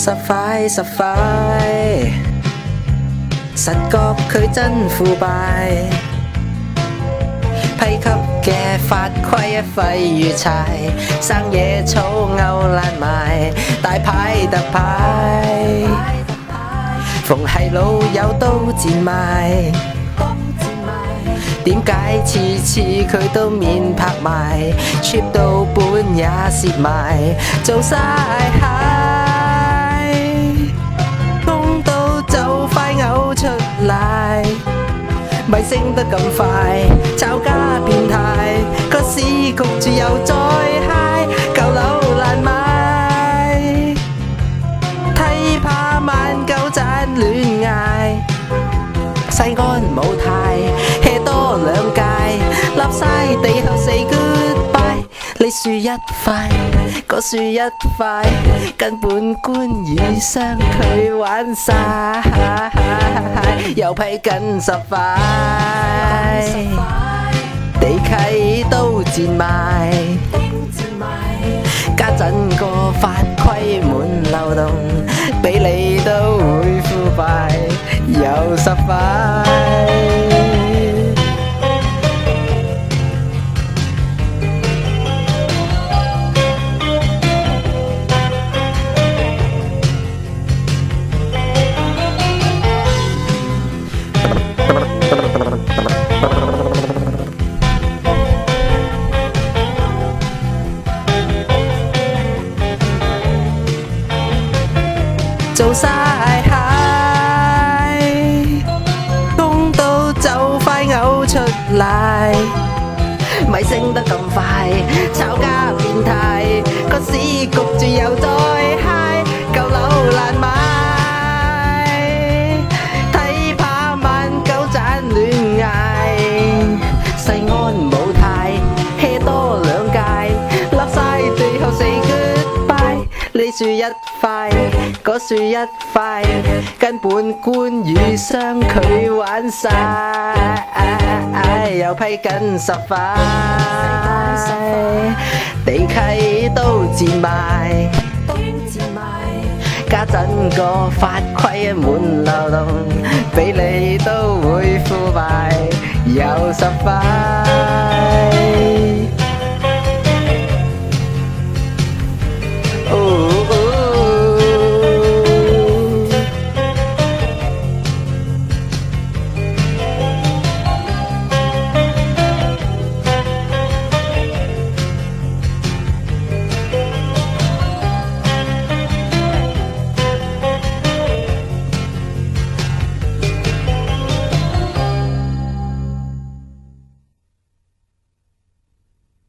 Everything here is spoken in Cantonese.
十塊十塊，實覺佢真腐敗。批給嘅法規一廢如柴，生野草勾爛埋，大牌特牌，逢係老友都賤賣。點解次次佢都面拍埋 ，cheap 到本也蝕埋，做晒蟹，公到就快嘔出嚟。咪升得咁快，炒家變態，個市焗住又再嗨，舊樓爛賣，睇怕萬九盞亂嗌，西安冇太 hea 多兩屆，立晒地後 say goodbye， 你樹一塊，個樹一塊，根本官與商佢玩晒，又批緊十塊，地契都賤賣，家陣個法規滿漏洞，俾你都會腐敗，有十塊。做晒蟹，公到就快嘔出嚟，咪升得咁快，炒家變態，個市焗住又再嗨，舊樓爛賣，睇怕萬九盞亂嗌，西安冇太 hea 多兩屆，立晒地後 say goodbye， 你樹一塊，嗰樹一塊，根本官與商佢玩晒，又批緊十塊，地契都賤賣，家陣個法規滿漏洞，俾你都會腐敗，有十塊。